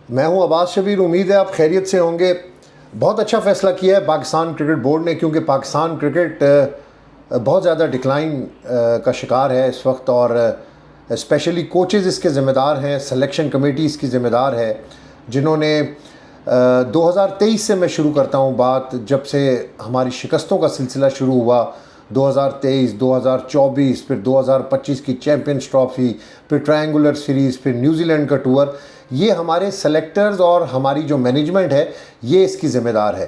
मैं हूं अब्बास शबीर। उम्मीद है आप खैरियत से होंगे। बहुत अच्छा फ़ैसला किया है पाकिस्तान क्रिकेट बोर्ड ने, क्योंकि पाकिस्तान क्रिकेट बहुत ज़्यादा डिक्लाइन का शिकार है इस वक्त, और स्पेशली कोचेज़ इसके ज़िम्मेदार हैं, सिलेक्शन कमेटी इसकी ज़िम्मेदार है, जिन्होंने 2023 से मैं शुरू करता हूं बात, जब से हमारी शिकस्तों का सिलसिला शुरू हुआ। 2023, 2024, फिर 2025 की चैम्पियंस ट्रॉफ़ी, फिर ट्रायंगुलर सीरीज़, फिर न्यूजीलैंड का टूर। ये हमारे सेलेक्टर्स और हमारी जो मैनेजमेंट है ये इसकी ज़िम्मेदार है,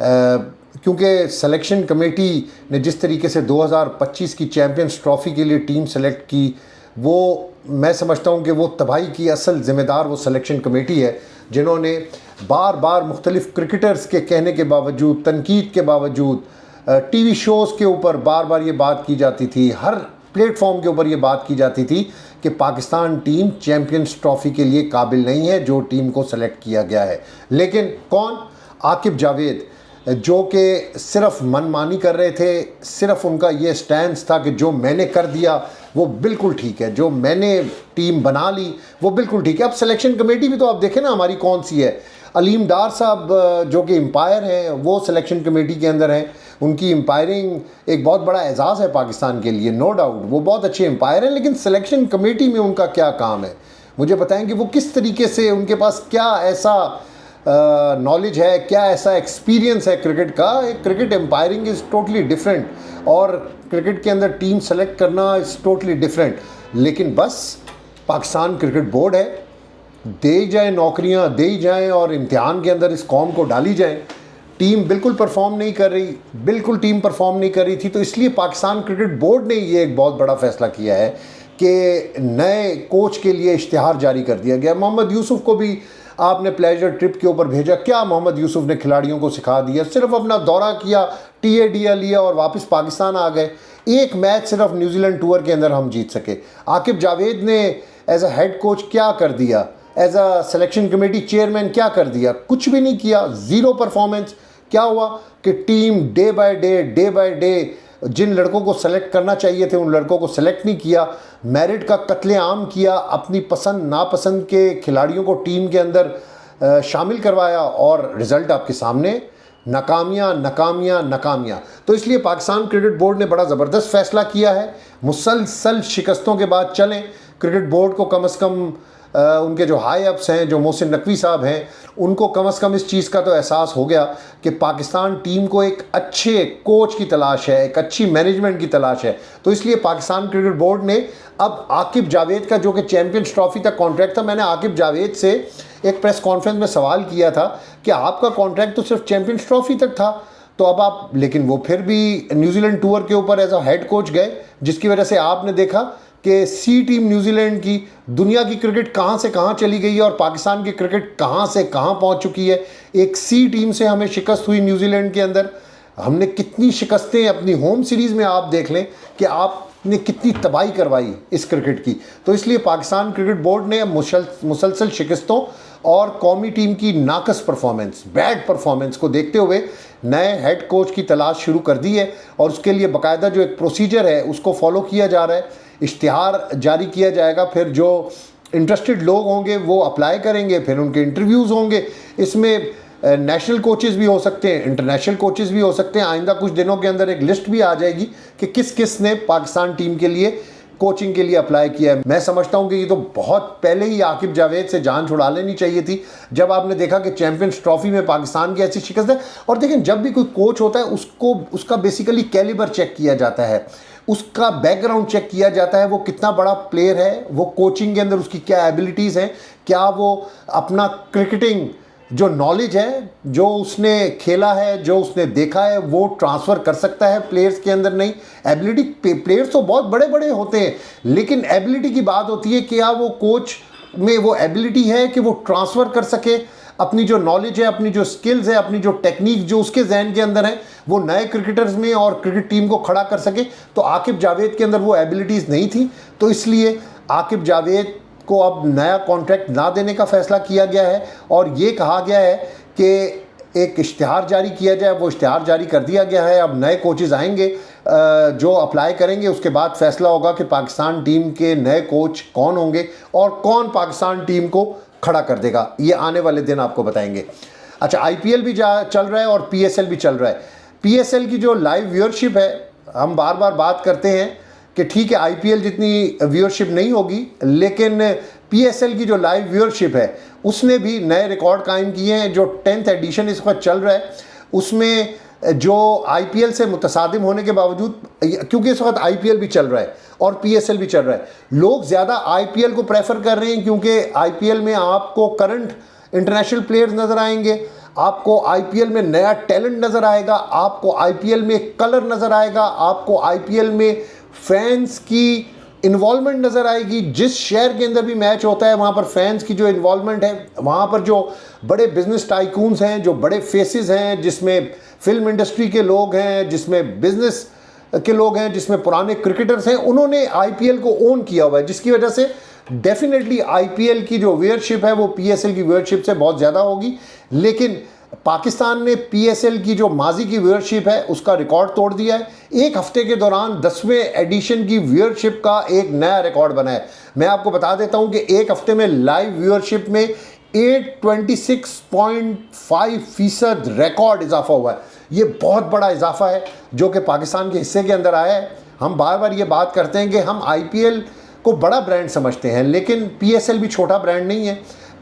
क्योंकि सिलेक्शन कमेटी ने जिस तरीके से 2025 की चैम्पियंस ट्रॉफ़ी के लिए टीम सेलेक्ट की, वो मैं समझता हूँ कि वो तबाही की असल ज़िम्मेदार वो सिलेक्शन कमेटी है, जिन्होंने बार बार मुख्तलिफ़ क्रिकेटर्स के कहने के बावजूद, तनकीद के बावजूद, टीवी शोज़ के ऊपर बार बार ये बात की जाती थी, हर प्लेटफॉर्म के ऊपर ये बात की जाती थी कि पाकिस्तान टीम चैम्पियंस ट्रॉफ़ी के लिए काबिल नहीं है, जो टीम को सेलेक्ट किया गया है। लेकिन कौन? आकिब जावेद, जो कि सिर्फ मनमानी कर रहे थे। सिर्फ उनका ये स्टैंड था कि जो मैंने कर दिया वो बिल्कुल ठीक है, जो मैंने टीम बना ली वो बिल्कुल ठीक है। अब सिलेक्शन कमेटी भी तो आप देखें ना हमारी कौन सी है। अलीम डार साहब जो कि एम्पायर हैं, वो सिलेक्शन कमेटी के अंदर हैं। उनकी एम्पायरिंग एक बहुत बड़ा एजाज़ है पाकिस्तान के लिए, नो डाउट, वो बहुत अच्छे एम्पायर हैं। लेकिन सिलेक्शन कमेटी में उनका क्या काम है, मुझे बताएं कि वो किस तरीके से, उनके पास क्या ऐसा नॉलेज है, क्या ऐसा एक्सपीरियंस है क्रिकेट का। एक क्रिकेट एम्पायरिंग इज़ टोटली डिफरेंट, और क्रिकेट के अंदर टीम सेलेक्ट करना इज़ टोटली डिफरेंट। लेकिन बस पाकिस्तान क्रिकेट बोर्ड है, दे जाए नौकरियां, दे जाएं और इम्तिहान के अंदर इस कौम को डाली जाए। टीम बिल्कुल परफॉर्म नहीं कर रही, बिल्कुल टीम परफॉर्म नहीं कर रही थी, तो इसलिए पाकिस्तान क्रिकेट बोर्ड ने ये एक बहुत बड़ा फैसला किया है कि नए कोच के लिए इश्तिहार जारी कर दिया गया। मोहम्मद यूसुफ को भी आपने प्लेजर ट्रिप के ऊपर भेजा। क्या मोहम्मद यूसुफ ने खिलाड़ियों को सिखा दिया? सिर्फ अपना दौरा किया, टीएडीए लिया और वापस पाकिस्तान आ गए। एक मैच सिर्फ न्यूजीलैंड टूर के अंदर हम जीत सके। आकिब जावेद ने एज अ हेड कोच क्या कर दिया? As a selection committee chairman क्या कर दिया? कुछ भी नहीं किया, ज़ीरो परफॉर्मेंस। क्या हुआ कि टीम डे बाय डे जिन लड़कों को सेलेक्ट करना चाहिए थे उन लड़कों को सेलेक्ट नहीं किया, मेरिट का कत्लेआम किया, अपनी पसंद नापसंद के खिलाड़ियों को टीम के अंदर शामिल करवाया, और रिज़ल्ट आपके सामने, नाकामियाँ। तो इसलिए पाकिस्तान क्रिकेट बोर्ड ने बड़ा ज़बरदस्त फ़ैसला किया है। मुसलसल शिकस्तों के बाद चलें। क्रिकेट बोर्ड को कम से कम उनके जो हाई अप्स हैं, जो मोहसिन नकवी साहब हैं, उनको कम से कम इस चीज़ का तो एहसास हो गया कि पाकिस्तान टीम को एक अच्छे कोच की तलाश है, एक अच्छी मैनेजमेंट की तलाश है। तो इसलिए पाकिस्तान क्रिकेट बोर्ड ने अब आकिब जावेद का, जो कि चैम्पियंस ट्रॉफ़ी तक कॉन्ट्रैक्ट था, मैंने आकिब जावेद से एक प्रेस कॉन्फ्रेंस में सवाल किया था कि आपका कॉन्ट्रैक्ट तो सिर्फ चैम्पियंस ट्रॉफ़ी तक था, तो अब आप, लेकिन वो फिर भी न्यूजीलैंड टूर के ऊपर एज अ हेड कोच गए, जिसकी वजह से आपने देखा कि सी टीम न्यूजीलैंड की दुनिया की क्रिकेट कहां से कहां चली गई है और पाकिस्तान की क्रिकेट कहां से कहां पहुंच चुकी है। एक सी टीम से हमें शिकस्त हुई न्यूजीलैंड के अंदर। हमने कितनी शिकस्तें अपनी होम सीरीज़ में, आप देख लें कि आपने कितनी तबाही करवाई इस क्रिकेट की। तो इसलिए पाकिस्तान क्रिकेट बोर्ड ने मुसलसल शिकस्तों और कौमी टीम की नाकस परफॉर्मेंस, बैड परफॉर्मेंस को देखते हुए नए हेड कोच की तलाश शुरू कर दी है, और उसके लिए बाकायदा जो एक प्रोसीजर है उसको फॉलो किया जा रहा है। इश्तिहार जारी किया जाएगा, फिर जो इंटरेस्टेड लोग होंगे वो अप्लाई करेंगे, फिर उनके इंटरव्यूज़ होंगे। इसमें नेशनल कोचेज़ भी हो सकते हैं, इंटरनेशनल कोचेज़ भी हो सकते हैं। आइंदा कुछ दिनों के अंदर एक लिस्ट भी आ जाएगी कि किस किस ने पाकिस्तान टीम के लिए कोचिंग के लिए अप्लाई किया है। मैं समझता हूं कि ये तो बहुत पहले ही आकिब जावेद से जान छुड़ा लेनी चाहिए थी, जब आपने देखा कि चैंपियंस ट्रॉफी में पाकिस्तान की ऐसी शिकस्त है। और देखें, जब भी कोई कोच होता है उसको उसका बेसिकली कैलिबर चेक किया जाता है, उसका बैकग्राउंड चेक किया जाता है, वो कितना बड़ा प्लेयर है, वो कोचिंग के अंदर उसकी क्या एबिलिटीज़ हैं, क्या वो अपना क्रिकेटिंग जो नॉलेज है, जो उसने खेला है, जो उसने देखा है, वो ट्रांसफ़र कर सकता है प्लेयर्स के अंदर। नहीं, एबिलिटी, प्लेयर्स तो बहुत बड़े बड़े होते हैं, लेकिन एबिलिटी की बात होती है कि क्या वो कोच में वो एबिलिटी है कि वो ट्रांसफ़र कर सके अपनी जो नॉलेज है, अपनी जो स्किल्स है, अपनी जो टेक्निक जो उसके जहन के अंदर है, वो नए क्रिकेटर्स में और क्रिकेट टीम को खड़ा कर सके। तो आकिब जावेद के अंदर वो एबिलिटीज़ नहीं थी, तो इसलिए आकिब जावेद को अब नया कॉन्ट्रैक्ट ना देने का फैसला किया गया है, और ये कहा गया है कि एक इश्तिहार जारी किया जाए। वो इश्तिहार जारी कर दिया गया है। अब नए कोचेज़ आएंगे जो अप्लाई करेंगे, उसके बाद फैसला होगा कि पाकिस्तान टीम के नए कोच कौन होंगे और कौन पाकिस्तान टीम को खड़ा कर देगा, ये आने वाले दिन आपको बताएंगे। अच्छा, आईपीएल भी चल रहा है और पीएसएल भी चल रहा है। पीएसएल की जो लाइव व्यूअरशिप है, हम बार बार बात करते हैं कि ठीक है आईपीएल जितनी व्यूअरशिप नहीं होगी, लेकिन पीएसएल की जो लाइव व्यूअरशिप है उसने भी नए रिकॉर्ड कायम किए हैं। जो 10th एडिशन इस वक्त चल रहा है उसमें जो आईपीएल से मुतसादिम होने के बावजूद, क्योंकि इस वक्त आईपीएल भी चल रहा है और पीएसएल भी चल रहा है, लोग ज़्यादा आईपीएल को प्रेफर कर रहे हैं क्योंकि आईपीएल में आपको करंट इंटरनेशनल प्लेयर्स नज़र आएंगे, आपको आईपीएल में नया टैलेंट नज़र आएगा, आपको आईपीएल में कलर नज़र आएगा, आपको आईपीएल में फैंस की इन्वॉल्वमेंट नज़र आएगी। जिस शहर के अंदर भी मैच होता है वहाँ पर फैंस की जो इन्वॉल्वमेंट है, वहाँ पर जो बड़े बिजनेस टाइकून्स हैं, जो बड़े फेसेस हैं, जिसमें फिल्म इंडस्ट्री के लोग हैं, जिसमें बिजनेस के लोग हैं, जिसमें पुराने क्रिकेटर्स हैं, उन्होंने आईपीएल को ओन किया हुआ है, जिसकी वजह से डेफिनेटली आईपीएल की जो व्यूअरशिप है वो पीएसएल की व्यूअरशिप से बहुत ज़्यादा होगी। लेकिन पाकिस्तान ने पीएसएल की जो माजी की व्यूअरशिप है उसका रिकॉर्ड तोड़ दिया है। एक हफ्ते के दौरान 10वें एडिशन की व्यूअरशिप का एक नया रिकॉर्ड बना है। मैं आपको बता देता हूं कि एक हफ्ते में लाइव व्यूअरशिप में 826.5% रिकॉर्ड इजाफा हुआ है। ये बहुत बड़ा इजाफा है जो कि पाकिस्तान के हिस्से के अंदर आया है। हम बार बार ये बात करते हैं कि हम आईपीएल को बड़ा ब्रांड समझते हैं, लेकिन पीएसएल भी छोटा ब्रांड नहीं है।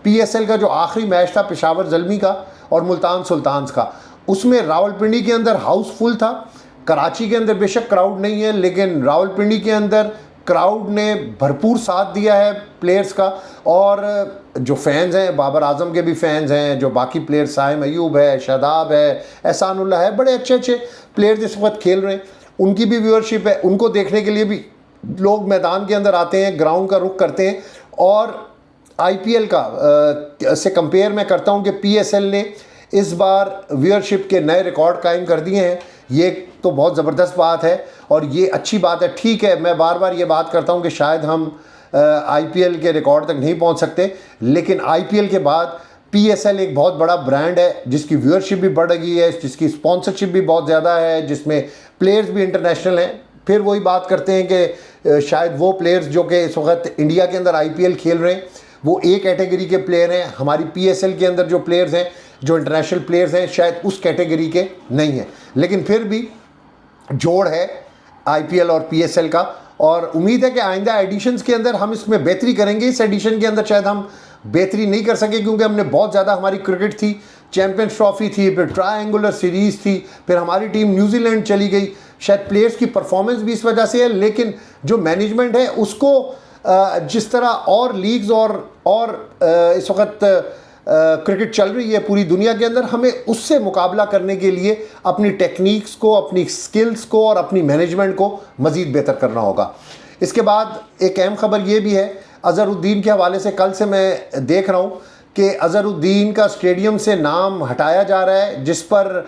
पीएसएल का जो आखिरी मैच था पेशावर ज़ल्मी का और मुल्तान सुल्तान्स का, उसमें रावलपिंडी के अंदर हाउसफुल था। कराची के अंदर बेशक क्राउड नहीं है, लेकिन रावलपिंडी के अंदर क्राउड ने भरपूर साथ दिया है प्लेयर्स का। और जो फैंस हैं, बाबर आजम के भी फैंस हैं, जो बाकी प्लेयर्स साहिम अयूब है, शादाब है, एहसानुल्लाह है, बड़े अच्छे अच्छे प्लेयर्स इस वक्त खेल रहे हैं, उनकी भी व्यूअरशिप है। उनको देखने के लिए भी लोग मैदान के अंदर आते हैं, ग्राउंड का रुख करते हैं। और आईपीएल का से कंपेयर मैं करता हूं कि पीएसएल ने इस बार व्यूअरशिप के नए रिकॉर्ड कायम कर दिए हैं। ये तो बहुत ज़बरदस्त बात है और ये अच्छी बात है। ठीक है, मैं बार बार ये बात करता हूं कि शायद हम आईपीएल के रिकॉर्ड तक नहीं पहुंच सकते, लेकिन आईपीएल के बाद पीएसएल एक बहुत बड़ा ब्रांड है जिसकी व्यूअरशिप भी बढ़ गई है, जिसकी स्पॉन्सरशिप भी बहुत ज़्यादा है, जिसमें प्लेयर्स भी इंटरनेशनल हैं। फिर वही बात करते हैं कि शायद वो प्लेयर्स जो कि इस वक्त इंडिया के अंदर आईपीएल खेल रहे हैं वो एक कैटेगरी के प्लेयर हैं, हमारी पीएसएल के अंदर जो प्लेयर्स हैं, जो इंटरनेशनल प्लेयर्स हैं, शायद उस कैटेगरी के नहीं हैं। लेकिन फिर भी जोड़ है आईपीएल और पीएसएल का, और उम्मीद है कि आइंदा एडिशंस के अंदर हम इसमें बेहतरी करेंगे। इस एडिशन के अंदर शायद हम बेहतरी नहीं कर सके क्योंकि हमने बहुत ज़्यादा, हमारी क्रिकेट थी, चैम्पियंस ट्रॉफी थी, फिर ट्रायंगुलर सीरीज़ थी, फिर हमारी टीम न्यूजीलैंड चली गई। शायद प्लेयर्स की परफॉर्मेंस भी इस वजह से है, लेकिन जो मैनेजमेंट है उसको जिस तरह और लीग्स और इस वक्त क्रिकेट चल रही है पूरी दुनिया के अंदर, हमें उससे मुकाबला करने के लिए अपनी टेक्निक्स को, अपनी स्किल्स को और अपनी मैनेजमेंट को मज़ीद बेहतर करना होगा। इसके बाद एक अहम खबर ये भी है अज़हरुद्दीन के हवाले से। कल से मैं देख रहा हूँ कि अज़हरुद्दीन का स्टेडियम से नाम हटाया जा रहा है, जिस पर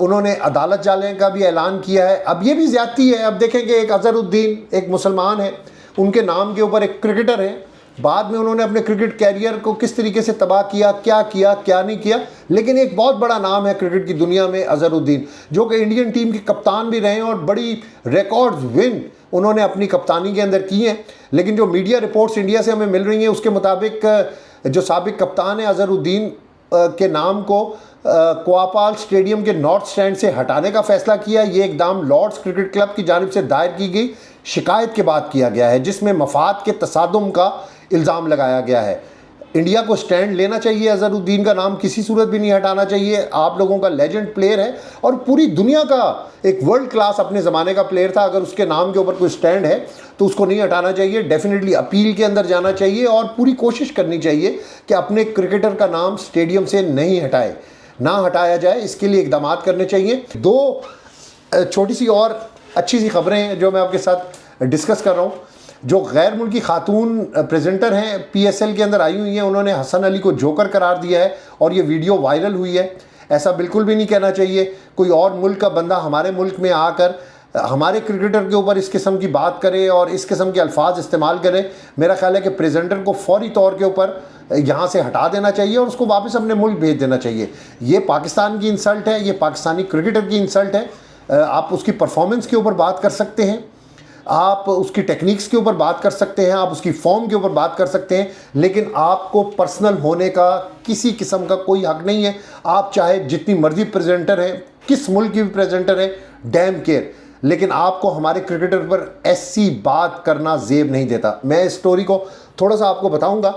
उन्होंने अदालत जाने का भी ऐलान किया है। अब ये भी ज़्यादती है। अब देखें कि एक अज़हरुद्दीन एक मुसलमान है, उनके नाम के ऊपर एक क्रिकेटर है, बाद में उन्होंने अपने क्रिकेट कैरियर को किस तरीके से तबाह किया, क्या नहीं किया, लेकिन एक बहुत बड़ा नाम है क्रिकेट की दुनिया में अज़हरुद्दीन, जो कि इंडियन टीम के कप्तान भी रहे हैं और बड़ी रिकॉर्ड्स विन उन्होंने अपनी कप्तानी के अंदर की हैं। लेकिन जो मीडिया रिपोर्ट्स इंडिया से हमें मिल रही हैं उसके मुताबिक जो साबिक कप्तान है अज़हरुद्दीन के नाम को क्वापाल स्टेडियम के नॉर्थ स्टैंड से हटाने का फैसला किया। ये इकदाम लॉर्ड्स क्रिकेट क्लब की जानिब से दायर की गई शिकायत के बाद किया गया है, जिसमें मफाद के तसादुम का इल्ज़ाम लगाया गया है। इंडिया को स्टैंड लेना चाहिए, अज़हरुद्दीन का नाम किसी सूरत भी नहीं हटाना चाहिए। आप लोगों का लेजेंड प्लेयर है और पूरी दुनिया का एक वर्ल्ड क्लास अपने ज़माने का प्लेयर था। अगर उसके नाम के ऊपर कोई स्टैंड है तो उसको नहीं हटाना चाहिए, डेफिनेटली अपील के अंदर जाना चाहिए और पूरी कोशिश करनी चाहिए कि अपने क्रिकेटर का नाम स्टेडियम से नहीं हटाया जाए। इसके लिए इकदाम करने चाहिए। दो छोटी सी और अच्छी सी खबरें हैं जो मैं आपके साथ डिस्कस कर रहा हूँ। जो गैर मुल्की खातून प्रेजेंटर हैं पीएसएल के अंदर आई हुई हैं, उन्होंने हसन अली को जोकर करार दिया है और ये वीडियो वायरल हुई है। ऐसा बिल्कुल भी नहीं कहना चाहिए। कोई और मुल्क का बंदा हमारे मुल्क में आकर हमारे क्रिकेटर के ऊपर इस किस्म की बात करे और इस किस्म के अल्फाज इस्तेमाल करे। मेरा ख्याल है कि प्रेजेंटर को फौरी तौर के ऊपर यहाँ से हटा देना चाहिए और उसको वापस अपने मुल्क भेज देना चाहिए। ये पाकिस्तान की इंसल्ट है, ये पाकिस्तानी क्रिकेटर की इंसल्ट है। आप उसकी परफॉर्मेंस के ऊपर बात कर सकते हैं, आप उसकी टेक्निक्स के ऊपर बात कर सकते हैं, आप उसकी फॉर्म के ऊपर बात कर सकते हैं, लेकिन आपको पर्सनल होने का किसी किस्म का कोई हक नहीं है। आप चाहे जितनी मर्जी प्रेजेंटर हैं, किस मुल्क की भी प्रेजेंटर हैं, डैम केयर, लेकिन आपको हमारे क्रिकेटर पर ऐसी बात करना जेब नहीं देता। मैं इस स्टोरी को थोड़ा सा आपको बताऊंगा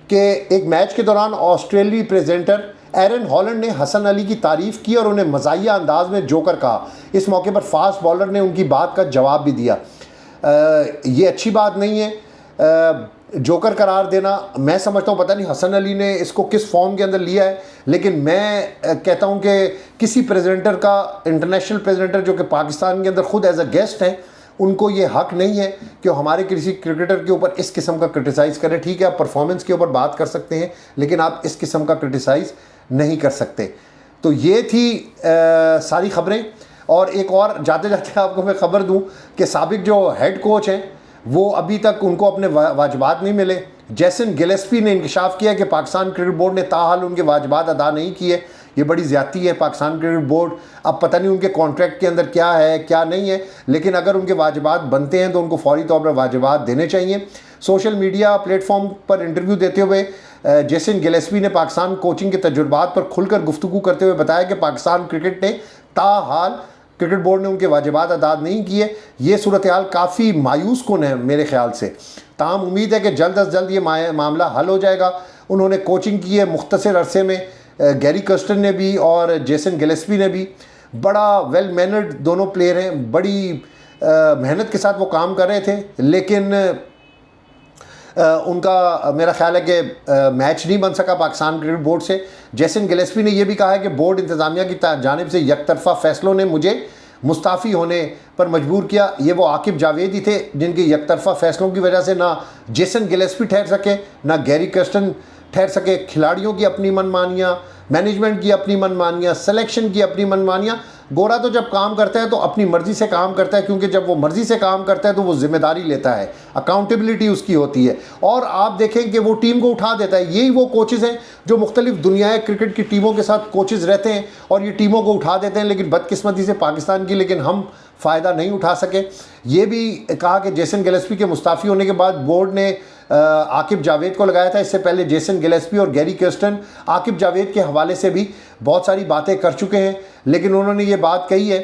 कि एक मैच के दौरान ऑस्ट्रेलियाई प्रेजेंटर एरन हॉलैंड ने हसन अली की तारीफ़ की और उन्हें मज़ाहिया अंदाज में जोकर कहा। इस मौके पर फास्ट बॉलर ने उनकी बात का जवाब भी दिया। ये अच्छी बात नहीं है जोकर करार देना। मैं समझता हूँ, पता नहीं हसन अली ने इसको किस फॉर्म के अंदर लिया है, लेकिन मैं कहता हूँ कि किसी प्रेजेंटर का, इंटरनेशनल प्रेजेंटर जो कि पाकिस्तान के अंदर खुद एज अ गेस्ट हैं, उनको ये हक नहीं है कि हमारे किसी क्रिकेटर के ऊपर इस किस्म का क्रिटिसाइज़ करें। ठीक है, आप परफॉर्मेंस के ऊपर बात कर सकते हैं, लेकिन आप इस किस्म का क्रिटिसाइज़ नहीं कर सकते। तो ये थी सारी खबरें। और एक और जाते जाते आपको मैं ख़बर दूं कि साबिक जो हेड कोच हैं वो अभी तक उनको अपने वाजबात नहीं मिले। जेसन गिलेस्पी ने इंकशाफ किया कि पाकिस्तान क्रिकेट बोर्ड ने ताहाल उनके वाजबात अदा नहीं किए। ये बड़ी ज़्यादती है। पाकिस्तान क्रिकेट बोर्ड, अब पता नहीं उनके कॉन्ट्रैक्ट के अंदर क्या है क्या नहीं है, लेकिन अगर उनके वाजबात बनते हैं तो उनको फौरी तौर पर वाजबात देने चाहिए। सोशल मीडिया प्लेटफॉर्म पर इंटरव्यू देते हुए जेसन गिलेस्पी ने पाकिस्तान कोचिंग के तजुर्बात पर खुलकर गुफ्तगू करते हुए बताया कि पाकिस्तान क्रिकेट ने ताहाल क्रिकेट बोर्ड ने उनके वाजिबात अदा नहीं किए। ये सूरत हाल काफ़ी मायूस कुन है मेरे ख्याल से। ताहम उम्मीद है कि जल्द अज जल्द ये मामला हल हो जाएगा। उन्होंने कोचिंग की है मुख्तसर अरसे में। गैरी कर्स्टन ने भी और जेसन गिलेस्पी ने भी, बड़ा वेल मैनर्ड दोनों प्लेयर हैं, बड़ी मेहनत के साथ वो काम कर रहे थे, लेकिन उनका मेरा ख्याल है कि मैच नहीं बन सका पाकिस्तान क्रिकेट बोर्ड से। जेसन गिलेस्पी ने यह भी कहा है कि बोर्ड इंतज़ामिया की जानिब से यकतरफा फैसलों ने मुझे मुस्ताफ़ी होने पर मजबूर किया। ये वो आकिब जावेद ही थे जिनके यकतरफा फैसलों की वजह से ना जेसन गिलेस्पी ठहर सके, ना गैरी कर्स्टन ठहर सके। खिलाड़ियों की अपनी मनमानियाँ, मैनेजमेंट की अपनी मनमानियाँ, सिलेक्शन की अपनी मनमानियाँ। गोरा तो जब काम करता है तो अपनी मर्ज़ी से काम करता है, क्योंकि जब वो मर्ज़ी से काम करता है तो वो जिम्मेदारी लेता है, अकाउंटेबिलिटी उसकी होती है, और आप देखें कि वो टीम को उठा देता है। यही वो कोचेज़ हैं जो मुख्तलिफ दुनिया क्रिकेट की टीमों के साथ कोचेज़ रहते हैं और ये टीमों को उठा देते हैं, लेकिन बदकिस्मती से पाकिस्तान की, लेकिन हम फ़ायदा नहीं उठा सके। ये भी कहा कि जेसन गिलेस्पी के मुस्ताफ़ी होने के बाद बोर्ड ने आकिब जावेद को लगाया था। इससे पहले जेसन गिलेस्पी और गैरी कर्स्टन आकिब जावेद के हवाले से भी बहुत सारी बातें कर चुके हैं, लेकिन उन्होंने ये बात कही है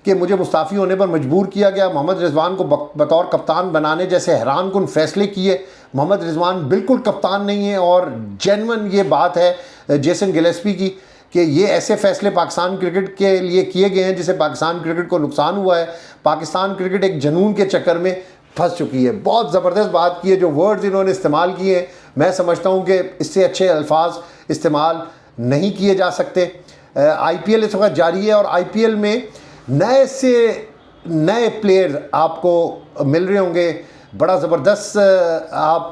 कि मुझे मुस्ताफ़ी होने पर मजबूर किया गया। मोहम्मद रिजवान को बतौर कप्तान बनाने जैसे हैरान कुन फैसले किए। मोहम्मद रिजवान बिल्कुल कप्तान नहीं है, और जेन्युइन ये बात है जेसन गिलेस्पी की कि ये ऐसे फैसले पाकिस्तान क्रिकेट के लिए किए गए हैं जिससे पाकिस्तान क्रिकेट को नुकसान हुआ है। पाकिस्तान क्रिकेट एक जुनून के चक्कर में फंस चुकी है। बहुत ज़बरदस्त बात की है, जो वर्ड्स इन्होंने इस्तेमाल किए हैं, मैं समझता हूँ कि इससे अच्छे अल्फाज इस्तेमाल नहीं किए जा सकते। IPL इस वक्त जारी है और IPL में नए से नए प्लेयर आपको मिल रहे होंगे। बड़ा ज़बरदस्त आप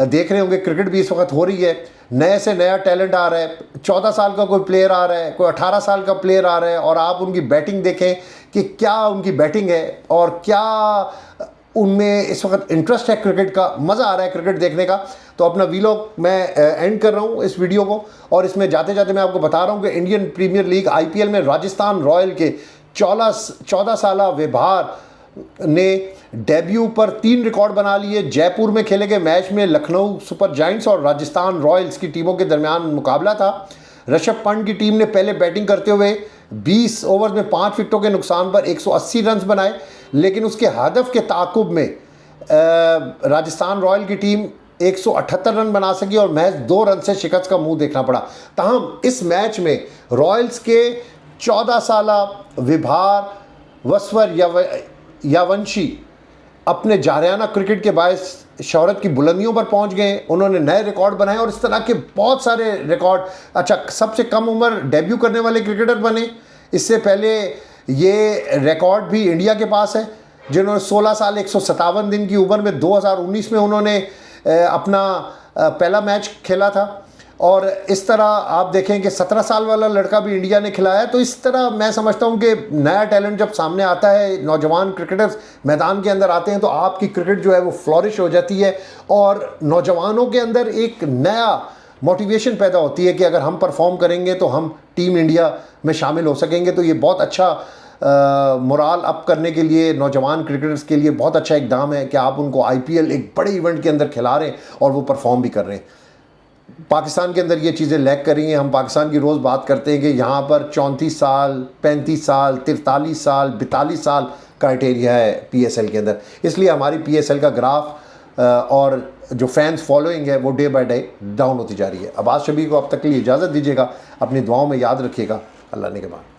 देख रहे होंगे, क्रिकेट भी इस वक्त हो रही है, नए से नया टैलेंट आ रहा है। 14 साल का कोई प्लेयर आ रहा है, कोई 18 साल का प्लेयर आ रहा है, और आप उनकी बैटिंग देखें कि क्या उनकी बैटिंग है और क्या उनमें इस वक्त इंटरेस्ट है क्रिकेट का, मज़ा आ रहा है क्रिकेट देखने का। तो अपना वीलॉग मैं एंड कर रहा हूँ इस वीडियो को, और इसमें जाते जाते मैं आपको बता रहा हूँ कि इंडियन प्रीमियर लीग IPL में राजस्थान रॉयल के 14 साला विभार ने डेब्यू पर 3 रिकॉर्ड बना लिए। जयपुर में खेले गए मैच में लखनऊ सुपर जायंट्स और राजस्थान रॉयल्स की टीमों के दरमियान मुकाबला था। ऋषभ पंत की टीम ने पहले बैटिंग करते हुए 20 ओवर में 5 विकेटों के नुकसान पर 180 रन बनाए, लेकिन उसके हदफ के ताकुब में राजस्थान रॉयल की टीम 178 रन बना सकी और महज 2 रन से शिकस्त का मुंह देखना पड़ा। ताहम इस मैच में रॉयल्स के 14 साला विभार वसवर यावंशी अपने जारियाना क्रिकेट के बायस शोहरत की बुलंदियों पर पहुंच गए। उन्होंने नए रिकॉर्ड बनाए और इस तरह के बहुत सारे रिकॉर्ड। अच्छा, सबसे कम उम्र डेब्यू करने वाले क्रिकेटर बने। इससे पहले ये रिकॉर्ड भी इंडिया के पास है, जिन्होंने 16 साल 157 दिन की उम्र में 2019 में उन्होंने अपना पहला मैच खेला था। और इस तरह आप देखें कि 17 साल वाला लड़का भी इंडिया ने खिलाया। तो इस तरह मैं समझता हूं कि नया टैलेंट जब सामने आता है, नौजवान क्रिकेटर्स मैदान के अंदर आते हैं, तो आपकी क्रिकेट जो है वो फ्लॉरिश हो जाती है और नौजवानों के अंदर एक नया मोटिवेशन पैदा होती है कि अगर हम परफॉर्म करेंगे तो हम टीम इंडिया में शामिल हो सकेंगे। तो ये बहुत अच्छा मोराल अप करने के लिए नौजवान क्रिकेटर्स के लिए बहुत अच्छा इकदाम है कि आप उनको IPL एक बड़े इवेंट के अंदर खिला रहे हैं और वो परफॉर्म भी कर रहे हैं। पाकिस्तान के अंदर ये चीज़ें लैग कर रही हैं। हम पाकिस्तान की रोज़ बात करते हैं कि यहाँ पर 34 साल, 35 साल, 43 साल, 42 साल क्राइटेरिया है PSL के अंदर। इसलिए हमारी PSL का ग्राफ और जो फैंस फॉलोइंग है वो डे बाय डे डाउन होती जा रही है। अब्बास शबीर को अब तक के लिए इजाज़त दीजिएगा, अपनी दुआओं में याद रखिएगा। अल्लाह ने के बाद।